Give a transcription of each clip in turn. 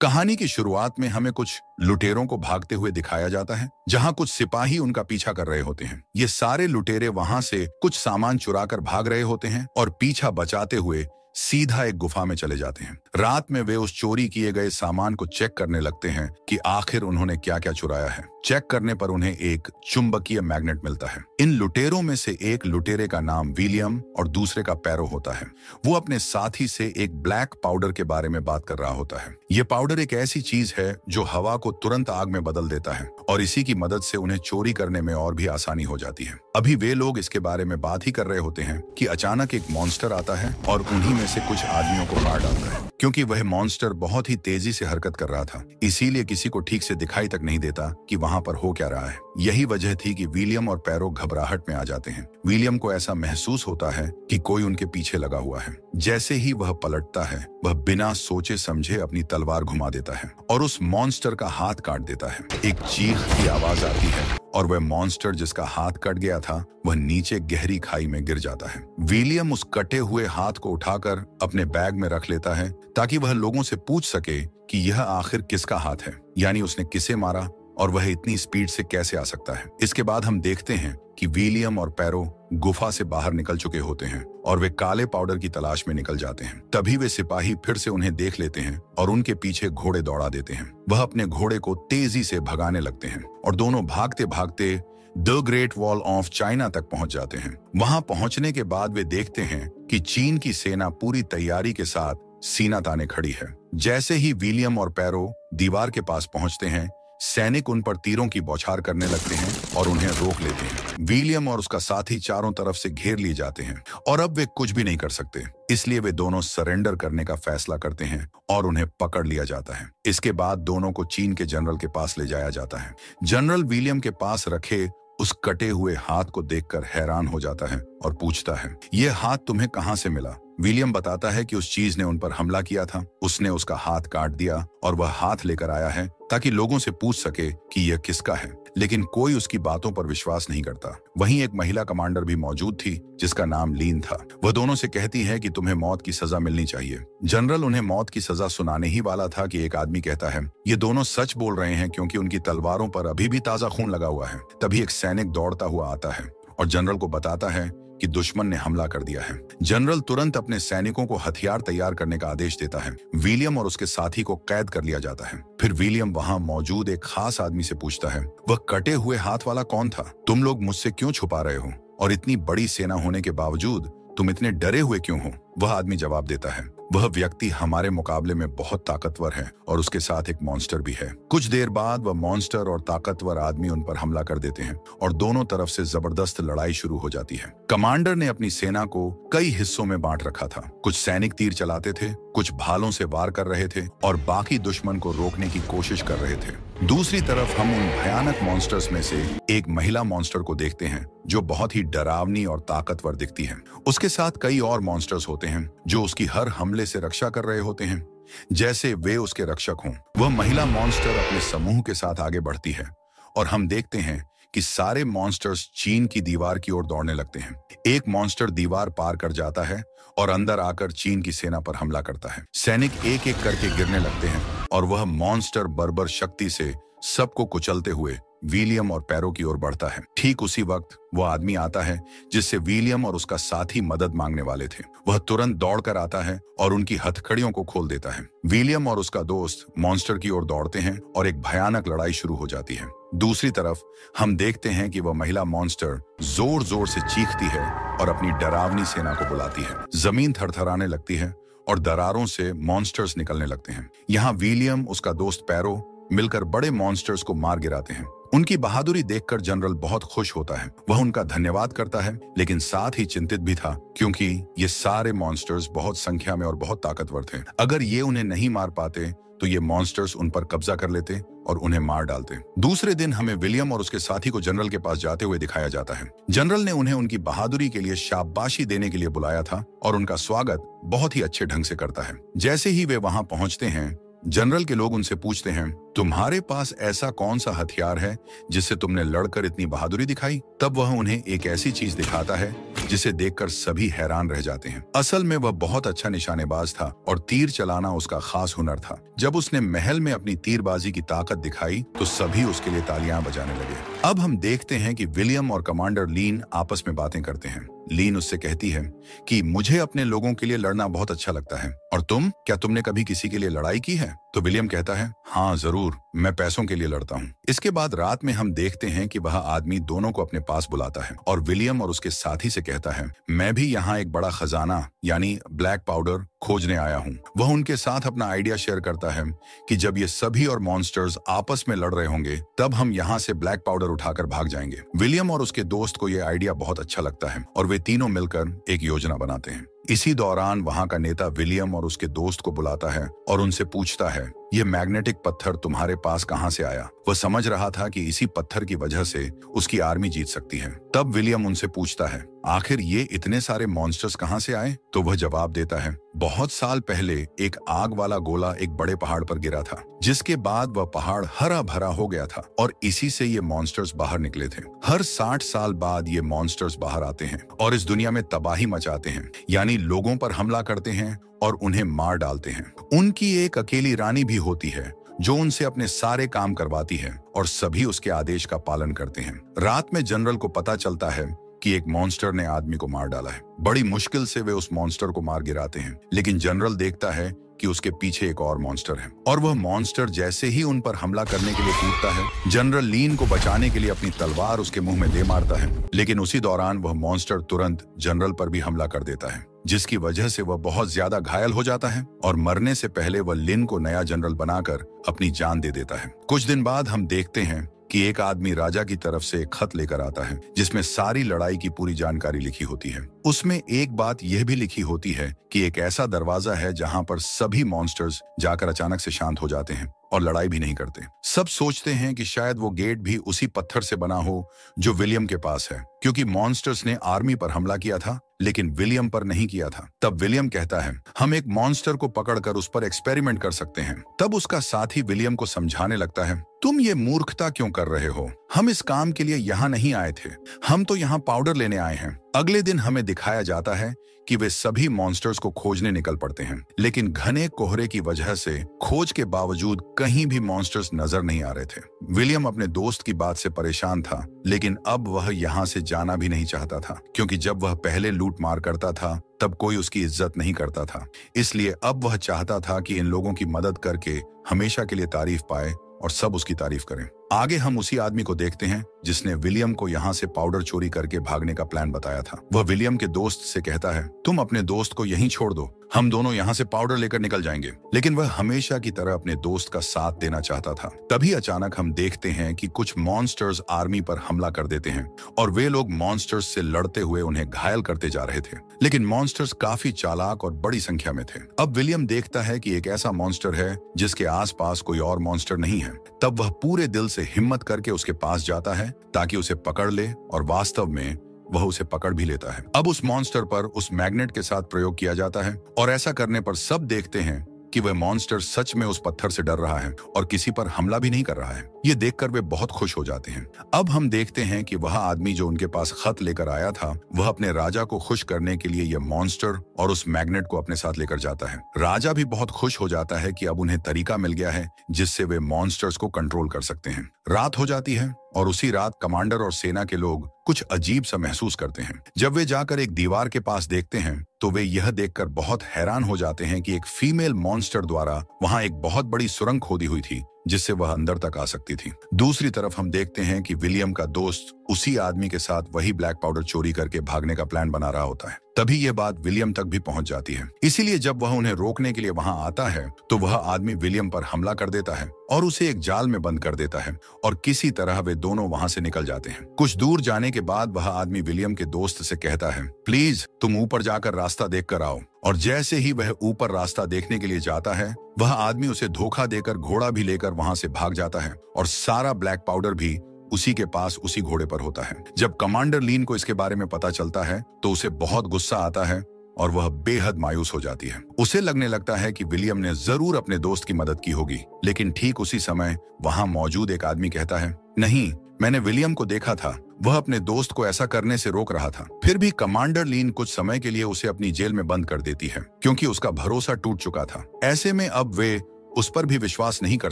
कहानी की शुरुआत में हमें कुछ लुटेरों को भागते हुए दिखाया जाता है, जहां कुछ सिपाही उनका पीछा कर रहे होते हैं। ये सारे लुटेरे वहां से कुछ सामान चुराकर भाग रहे होते हैं और पीछा बचाते हुए सीधा एक गुफा में चले जाते हैं। रात में वे उस चोरी किए गए सामान को चेक करने लगते हैं कि आखिर उन्होंने क्या क्या चुराया है। चेक करने पर उन्हें एक चुंबकीय मैग्नेट मिलता है। इन लुटेरों में से एक लुटेरे का नाम विलियम और दूसरे का पैरो होता है। वो अपने साथी से एक ब्लैक पाउडर के बारे में बात कर रहा होता है। ये पाउडर एक ऐसी चीज है जो हवा को तुरंत आग में बदल देता है और इसी की मदद से उन्हें चोरी करने में और भी आसानी हो जाती है। अभी वे लोग इसके बारे में बात ही कर रहे होते हैं कि अचानक एक मॉन्स्टर आता है और उन्हीं में से कुछ आदमियों को मार डालता है। क्योंकि वह मॉन्स्टर बहुत ही तेजी से हरकत कर रहा था, इसीलिए किसी को ठीक से दिखाई तक नहीं देता कि वहां पर हो क्या रहा है। यही वजह थी कि विलियम और पैरो घबराहट में आ जाते हैं। विलियम को ऐसा महसूस होता है कि कोई उनके पीछे लगा हुआ है। जैसे ही वह पलटता है, वह बिना सोचे समझे अपनी तलवार घुमा देता है और उस मॉन्स्टर का हाथ काट देता है। एक चीख की आवाज आती है और वह मॉन्स्टर जिसका हाथ कट गया था, वह नीचे गहरी खाई में गिर जाता है। विलियम उस कटे हुए हाथ को उठाकर अपने बैग में रख लेता है ताकि वह लोगों से पूछ सके कि यह आखिर किसका हाथ है, यानी उसने किसे मारा और वह इतनी स्पीड से कैसे आ सकता है। इसके बाद हम देखते हैं कि विलियम और पैरो गुफा से बाहर निकल चुके होते हैं और वे काले पाउडर की तलाश में निकल जाते हैं। तभी वे सिपाही फिर से उन्हें देख लेते हैं और उनके पीछे घोड़े दौड़ा देते हैं। वह अपने घोड़े को तेजी से भगाने लगते हैं और दोनों भागते भागते the great wall of China तक पहुंच जाते हैं। वहां पहुंचने के बाद वे देखते हैं कि चीन की सेना पूरी तैयारी के साथ सीना ताने खड़ी है। जैसे ही विलियम और पैरो दीवार के पास पहुंचते हैं, सैनिक उन पर तीरों की बौछार करने लगते हैं और उन्हें रोक लेते हैं। विलियम और उसका साथी चारों तरफ से घेर लिए जाते हैं और अब वे कुछ भी नहीं कर सकते, इसलिए वे दोनों सरेंडर करने का फैसला करते हैं और उन्हें पकड़ लिया जाता है। इसके बाद दोनों को चीन के जनरल के पास ले जाया जाता है। जनरल विलियम के पास रखे उस कटे हुए हाथ को देखकर हैरान हो जाता है और पूछता है, यह हाथ तुम्हें कहां से मिला? विलियम बताता है कि उस चीज ने उन पर हमला किया था, उसने उसका हाथ काट दिया और वह हाथ लेकर आया है ताकि लोगों से पूछ सके कि यह किसका है, लेकिन कोई उसकी बातों पर विश्वास नहीं करता। वहीं एक महिला कमांडर भी मौजूद थी जिसका नाम लीन था। वह दोनों से कहती है कि तुम्हें मौत की सजा मिलनी चाहिए। जनरल उन्हें मौत की सजा सुनाने ही वाला था कि एक आदमी कहता है, ये दोनों सच बोल रहे हैं क्योंकि उनकी तलवारों पर अभी भी ताजा खून लगा हुआ है। तभी एक सैनिक दौड़ता हुआ आता है और जनरल को बताता है कि दुश्मन ने हमला कर दिया है। जनरल तुरंत अपने सैनिकों को हथियार तैयार करने का आदेश देता है। विलियम और उसके साथी को कैद कर लिया जाता है। फिर विलियम वहां मौजूद एक खास आदमी से पूछता है, वह कटे हुए हाथ वाला कौन था? तुम लोग मुझसे क्यों छुपा रहे हो और इतनी बड़ी सेना होने के बावजूद तुम इतने डरे हुए क्यों हो? वह आदमी जवाब देता है, वह व्यक्ति हमारे मुकाबले में बहुत ताकतवर है और उसके साथ एक मॉन्स्टर भी है। कुछ देर बाद वह मॉन्स्टर और ताकतवर आदमी उन पर हमला कर देते हैं और दोनों तरफ से जबरदस्त लड़ाई शुरू हो जाती है। कमांडर ने अपनी सेना को कई हिस्सों में बांट रखा था। कुछ सैनिक तीर चलाते थे, कुछ भालों से वार कर रहे थे और बाकी दुश्मन को रोकने की कोशिश कर रहे थे। दूसरी तरफ हम उन भयानक मॉन्स्टर्स में से एक महिला मॉन्स्टर को देखते हैं जो बहुत ही डरावनी और ताकतवर दिखती है। उसके साथ कई और मॉन्स्टर्स होते हैं जो उसकी हर हमले से रक्षा कर रहे होते हैं, जैसे वे उसके रक्षक हों। वह महिला मॉन्स्टर अपने समूह के साथ आगे बढ़ती है और हम देखते हैं कि सारे मॉन्स्टर्स चीन की दीवार की ओर दौड़ने लगते हैं। एक मॉन्स्टर दीवार पार कर जाता है और अंदर आकर चीन की सेना पर हमला करता है। सैनिक एक एक करके गिरने लगते हैं और वह मॉन्स्टर बर्बर शक्ति से सबको कुचलते हुए विलियम और पैरो की ओर बढ़ता है। ठीक उसी वक्त वह आदमी आता है जिससे विलियम और उसका साथी मदद मांगने वाले थे। वह तुरंत दौड़कर आता है और उनकी हथकड़ियों को खोल देता है। विलियम और उसका दोस्त मॉन्स्टर की ओर दौड़ते हैं और एक भयानक लड़ाई शुरू हो जाती है। दूसरी तरफ हम देखते हैं कि वह महिला मॉन्स्टर जोर जोर से चीखती है और अपनी डरावनी सेना को बुलाती है। जमीन थरथराने लगती है और दरारों से मॉन्स्टर्स निकलने लगते हैं। यहाँ विलियम, उसका दोस्त पैरो मिलकर बड़े मॉन्स्टर्स को मार गिराते हैं। उनकी बहादुरी देखकर जनरल बहुत खुश होता है। वह उनका धन्यवाद करता है, लेकिन साथ ही चिंतित भी था क्योंकि ये सारे मॉन्स्टर्स बहुत संख्या में और बहुत ताकतवर थे। अगर ये उन्हें नहीं मार पाते तो ये मॉन्स्टर्स उन पर कब्जा कर लेते और उन्हें मार डालते। दूसरे दिन हमें विलियम और उसके साथी को जनरल के पास जाते हुए दिखाया जाता है। जनरल ने उन्हें उनकी बहादुरी के लिए शाबाशी देने के लिए बुलाया था और उनका स्वागत बहुत ही अच्छे ढंग से करता है। जैसे ही वे वहां पहुंचते हैं, जनरल के लोग उनसे पूछते हैं, तुम्हारे पास ऐसा कौन सा हथियार है जिससे तुमने लड़कर इतनी बहादुरी दिखाई? तब वह उन्हें एक ऐसी चीज दिखाता है जिसे देखकर सभी हैरान रह जाते हैं। असल में वह बहुत अच्छा निशानेबाज था और तीर चलाना उसका खास हुनर था। जब उसने महल में अपनी तीरबाजी की ताकत दिखाई तो सभी उसके लिए तालियां बजाने लगे। अब हम देखते हैं कि विलियम और कमांडर लीन आपस में बातें करते हैं। लीन उससे कहती है कि मुझे अपने लोगों के लिए लड़ना बहुत अच्छा लगता है, और तुम, क्या तुमने कभी किसी के लिए लड़ाई की है? तो विलियम कहता है, हाँ जरूर, मैं पैसों के लिए लड़ता हूँ। इसके बाद रात में हम देखते हैं कि वह आदमी दोनों को अपने पास बुलाता है और विलियम और उसके साथी से कहता है, मैं भी यहाँ एक बड़ा खजाना यानी ब्लैक पाउडर खोजने आया हूँ। वह उनके साथ अपना आइडिया शेयर करता है कि जब ये सभी और मॉन्स्टर्स आपस में लड़ रहे होंगे तब हम यहाँ से ब्लैक पाउडर उठाकर भाग जाएंगे। विलियम और उसके दोस्त को यह आइडिया बहुत अच्छा लगता है और वे तीनों मिलकर एक योजना बनाते हैं। इसी दौरान वहां का नेता विलियम और उसके दोस्त को बुलाता है और उनसे पूछता है, ये मैग्नेटिक पत्थर तुम्हारे पास कहां से आया? वह समझ रहा था कि इसी पत्थर की वजह से उसकी आर्मी जीत सकती है। तब विलियम उनसे पूछता है, आखिर ये इतने सारे मॉन्स्टर्स कहां से आए? तो वह जवाब देता है, बहुत साल पहले एक आग वाला गोला एक बड़े पहाड़ पर गिरा था, जिसके बाद वह पहाड़ हरा भरा हो गया था और इसी से ये मॉन्स्टर्स बाहर निकले थे। हर 60 साल बाद ये मॉन्स्टर्स बाहर आते हैं और इस दुनिया में तबाही मचाते हैं, यानी लोगों पर हमला करते हैं और उन्हें मार डालते हैं। उनकी एक अकेली रानी भी होती है जो उनसे अपने सारे काम करवाती है और सभी उसके आदेश का पालन करते हैं। रात में जनरल को पता चलता है कि एक मॉन्स्टर ने आदमी को मार डाला है। बड़ी मुश्किल से वे उस मॉन्स्टर को मार गिराते हैं, लेकिन जनरल देखता है कि उसके पीछे एक और मॉन्स्टर है और वह मॉन्स्टर जैसे ही उन पर हमला करने के लिए कूदता है, जनरल लीन को बचाने के लिए अपनी तलवार उसके मुंह में दे मारता है, लेकिन उसी दौरान वह मॉन्स्टर तुरंत जनरल पर भी हमला कर देता है, जिसकी वजह से वह बहुत ज्यादा घायल हो जाता है और मरने से पहले वह लिन को नया जनरल बनाकर अपनी जान दे देता है। कुछ दिन बाद हम देखते हैं कि एक आदमी राजा की तरफ से एक खत लेकर आता है जिसमें सारी लड़ाई की पूरी जानकारी लिखी होती है। उसमें एक बात यह भी लिखी होती है कि एक ऐसा दरवाजा है जहां पर सभी मॉन्स्टर्स जाकर अचानक से शांत हो जाते हैं और लड़ाई भी नहीं करते। सब सोचते हैं कि शायद वो गेट भी उसी पत्थर से बना हो जो विलियम के पास है, क्योंकि मॉन्स्टर्स ने आर्मी पर हमला किया था लेकिन विलियम पर नहीं किया था। तब विलियम कहता है, हम एक मॉन्स्टर को पकड़कर उस पर एक्सपेरिमेंट कर सकते हैं। तब उसका साथी विलियम को समझाने लगता है, तुम ये मूर्खता क्यों कर रहे हो? हम इस काम के लिए यहाँ नहीं आए थे, हम तो यहाँ पाउडर लेने आए हैं। अगले दिन हमें दिखाया जाता है कि वे सभी मॉन्स्टर्स को खोजने निकल पड़ते हैं, लेकिन घने कोहरे की वजह से खोज के बावजूद कहीं भी मॉन्स्टर्स नजर नहीं आ रहे थे। विलियम अपने दोस्त की बात से परेशान था, लेकिन अब वह यहाँ से जाना भी नहीं चाहता था, क्योंकि जब वह पहले लूट मार करता था तब कोई उसकी इज्जत नहीं करता था। इसलिए अब वह चाहता था कि इन लोगों की मदद करके हमेशा के लिए तारीफ पाए और सब उसकी तारीफ करें। आगे हम उसी आदमी को देखते हैं जिसने विलियम को यहाँ से पाउडर चोरी करके भागने का प्लान बताया था। वह विलियम के दोस्त से कहता है, तुम अपने दोस्त को यहीं छोड़ दो, हम दोनों यहाँ से पाउडर लेकर निकल जाएंगे। लेकिन वह हमेशा की तरह अपने दोस्त का साथ देना चाहता था। तभी अचानक हम देखते हैं कि कुछ मॉन्स्टर्स आर्मी पर हमला कर देते हैं और वे लोग मॉन्स्टर्स से लड़ते हुए उन्हें घायल करते जा रहे थे, लेकिन मॉन्स्टर्स काफी चालाक और बड़ी संख्या में थे। अब विलियम देखता है कि एक ऐसा मॉन्स्टर है जिसके आसपास कोई और मॉन्स्टर नहीं है। तब वह पूरे दिल से हिम्मत करके उसके पास जाता है ताकि उसे पकड़ ले, और वास्तव में वह उसे पकड़ भी लेता है। अब उस मॉन्स्टर पर उस मैग्नेट के साथ प्रयोग किया जाता है और ऐसा करने पर सब देखते हैं कि वह मॉन्स्टर सच में उस पत्थर से डर रहा है और किसी पर हमला भी नहीं कर रहा है। ये देखकर वे बहुत खुश हो जाते हैं। अब हम देखते हैं कि वह आदमी जो उनके पास खत लेकर आया था, वह अपने राजा को खुश करने के लिए यह मॉन्स्टर और उस मैग्नेट को अपने साथ लेकर जाता है। राजा भी बहुत खुश हो जाता है कि अब उन्हें तरीका मिल गया है जिससे वे मॉन्स्टर्स को कंट्रोल कर सकते हैं। रात हो जाती है और उसी रात कमांडर और सेना के लोग कुछ अजीब सा महसूस करते हैं। जब वे जाकर एक दीवार के पास देखते हैं तो वे यह देखकर बहुत हैरान हो जाते हैं कि एक फीमेल मॉन्स्टर द्वारा वहां एक बहुत बड़ी सुरंग खोदी हुई थी जिससे वह अंदर तक आ सकती थी। दूसरी तरफ हम देखते हैं कि विलियम का दोस्त उसी आदमी के साथ वही ब्लैक पाउडर चोरी करके भागने का प्लान बना रहा होता है। तभी यह बात विलियम तक भी पहुंच जाती है। इसीलिए जब वह उन्हें रोकने के लिए वहां आता है तो वह आदमी विलियम पर हमला कर देता है और उसे एक जाल में बंद कर देता है और किसी तरह वे दोनों वहां से निकल जाते हैं। कुछ दूर जाने के बाद वह आदमी विलियम के दोस्त से कहता है, प्लीज तुम ऊपर जाकर रास्ता देख कर आओ। और जैसे ही वह ऊपर रास्ता देखने के लिए जाता है, वह आदमी उसे धोखा देकर घोड़ा भी लेकर वहां से भाग जाता है और सारा ब्लैक पाउडर भी उसी के पास उसी घोड़े पर होता है। जब कमांडर लीन को इसके बारे में पता चलता है तो उसे बहुत गुस्सा आता है और वह बेहद मायूस हो जाती है। उसे लगने लगता है कि विलियम ने जरूर अपने दोस्त की मदद की होगी, लेकिन ठीक उसी समय वहां मौजूद एक आदमी कहता है, नहीं, मैंने विलियम को देखा था, वह अपने दोस्त को ऐसा करने से रोक रहा था। फिर भी कमांडर लीन कुछ समय के लिए उसे अपनी जेल में बंद कर देती है, क्योंकि उसका भरोसा टूट चुका था। ऐसे में अब वे उस पर भी विश्वास नहीं कर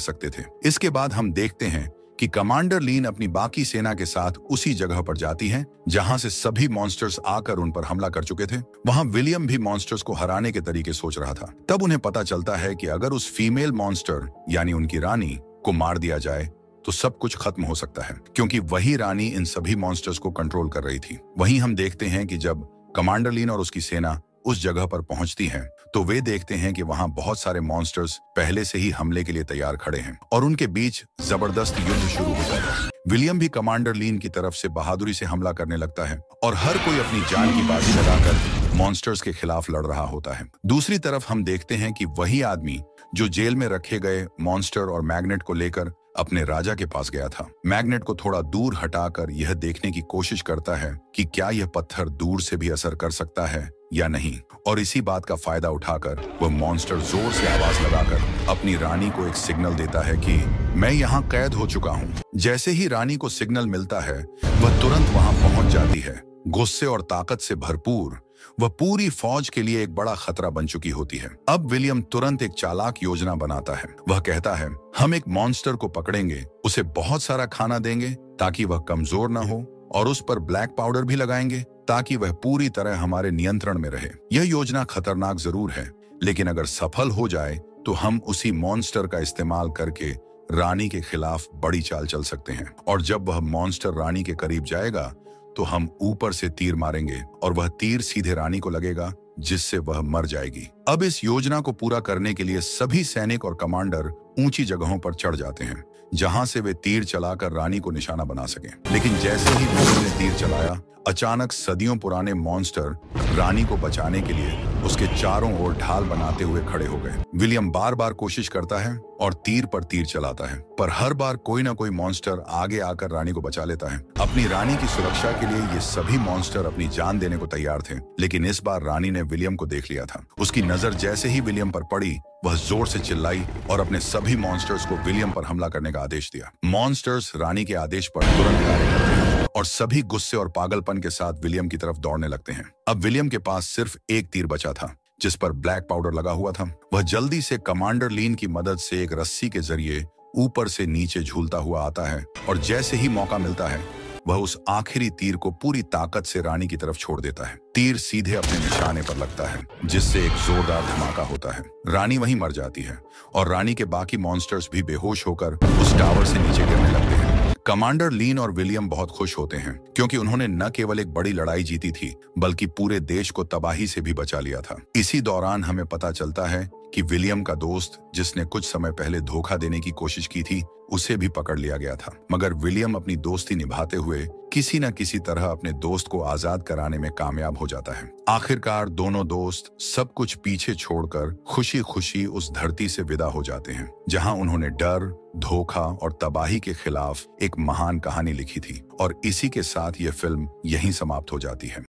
सकते थे। इसके बाद हम देखते हैं कि कमांडर लीन अपनी बाकी सेना के साथ उसी जगह पर जाती है जहां से सभी मॉन्स्टर्स आकर उन पर हमला कर चुके थे। वहां विलियम भी मॉन्स्टर्स को हराने के तरीके सोच रहा था। तब उन्हें पता चलता है कि अगर उस फीमेल मॉन्स्टर यानी उनकी रानी को मार दिया जाए तो सब कुछ खत्म हो सकता है, क्योंकि वही रानी इन सभी मॉन्स्टर्स को कंट्रोल कर रही थी। वहीं हम देखते हैं कि जब कमांडर लीन और उसकी सेना उस जगह पर पहुंचती हैं, तो वे देखते हैं कि वहां बहुत सारे मॉन्स्टर्स पहले से ही हमले के लिए तैयार खड़े हैं और उनके बीच जबरदस्त युद्ध शुरू हो जाता है। विलियम भी कमांडर लीन की तरफ से बहादुरी से हमला करने लगता है और हर कोई अपनी जान की बाजी लगाकर मॉन्स्टर्स के खिलाफ लड़ रहा होता है। दूसरी तरफ हम देखते हैं कि वही आदमी जो जेल में रखे गए मॉन्स्टर और मैग्नेट को लेकर अपने राजा के पास गया था, मैग्नेट को थोड़ा दूर हटाकर यह देखने की कोशिश करता है कि क्या यह पत्थर दूर से भी असर कर सकता है या नहीं, और इसी बात का फायदा उठाकर वह मॉन्स्टर जोर से आवाज लगाकर अपनी रानी को एक सिग्नल देता है कि मैं यहाँ कैद हो चुका हूँ। जैसे ही रानी को सिग्नल मिलता है, वह तुरंत वहां पहुंच जाती है। गुस्से और ताकत से भरपूर वह पूरी फौज के लिए एक बड़ा खतरा बन चुकी होती है। अब विलियम तुरंत एक चालाक योजना बनाता है। वह कहता है, हम एक मॉन्स्टर को पकड़ेंगे, उसे बहुत सारा खाना देंगे ताकि वह कमजोर ना हो, और उस पर ब्लैक पाउडर भी लगाएंगे ताकि वह पूरी तरह हमारे नियंत्रण में रहे। यह योजना खतरनाक जरूर है, लेकिन अगर सफल हो जाए तो हम उसी मॉन्स्टर का इस्तेमाल करके रानी के खिलाफ बड़ी चाल चल सकते हैं, और जब वह मॉन्स्टर रानी के करीब जाएगा तो हम ऊपर से तीर मारेंगे और वह तीर सीधे रानी को लगेगा, जिससे वह मर जाएगी। अब इस योजना को पूरा करने के लिए सभी सैनिक और कमांडर ऊंची जगहों पर चढ़ जाते हैं, जहां से वे तीर चलाकर रानी को निशाना बना सकें। लेकिन जैसे ही विलियम ने तीर चलाया, अचानक सदियों पुराने मॉन्स्टर रानी को बचाने के लिए उसके चारों ओर ढाल बनाते हुए खड़े हो गए। विलियम बार बार कोशिश करता है और तीर पर तीर चलाता है, पर हर बार कोई ना कोई मॉन्स्टर आगे आकर रानी को बचा लेता है। अपनी रानी की सुरक्षा के लिए ये सभी मॉन्स्टर अपनी जान देने को तैयार थे, लेकिन इस बार रानी ने विलियम को देख लिया था। उसकी नजर जैसे ही विलियम पर पड़ी, वह जोर से चिल्लाई और अपने सभी मॉन्स्टर्स को विलियम पर हमला करने का आदेश दिया। मॉन्स्टर्स रानी के आदेश पर तुरंत कार्य करते हैं और सभी गुस्से और पागलपन के साथ विलियम की तरफ दौड़ने लगते हैं। अब विलियम के पास सिर्फ एक तीर बचा था, जिस पर ब्लैक पाउडर लगा हुआ था। वह जल्दी से कमांडर लीन की मदद से एक रस्सी के जरिए ऊपर से नीचे झूलता हुआ आता है, और जैसे ही मौका मिलता है वह उस आखिरी तीर को पूरी ताकत से रानी की तरफ छोड़ देता है। तीर सीधे अपने निशाने पर लगता है, जिससे एक जोरदार धमाका होता है। रानी वहीं मर जाती है और रानी के बाकी मॉन्स्टर्स भी बेहोश होकर उस टावर से नीचे गिरने लगते हैं। कमांडर लीन और विलियम बहुत खुश होते हैं, क्योंकि उन्होंने न केवल एक बड़ी लड़ाई जीती थी, बल्कि पूरे देश को तबाही से भी बचा लिया था। इसी दौरान हमें पता चलता है कि विलियम का दोस्त, जिसने कुछ समय पहले धोखा देने की कोशिश की थी, उसे भी पकड़ लिया गया था। मगर विलियम अपनी दोस्ती निभाते हुए किसी न किसी तरह अपने दोस्त को आजाद कराने में कामयाब हो जाता है। आखिरकार दोनों दोस्त सब कुछ पीछे छोड़कर खुशी खुशी उस धरती से विदा हो जाते हैं, जहां उन्होंने डर, धोखा और तबाही के खिलाफ एक महान कहानी लिखी थी। और इसी के साथ ये फिल्म यहीं समाप्त हो जाती है।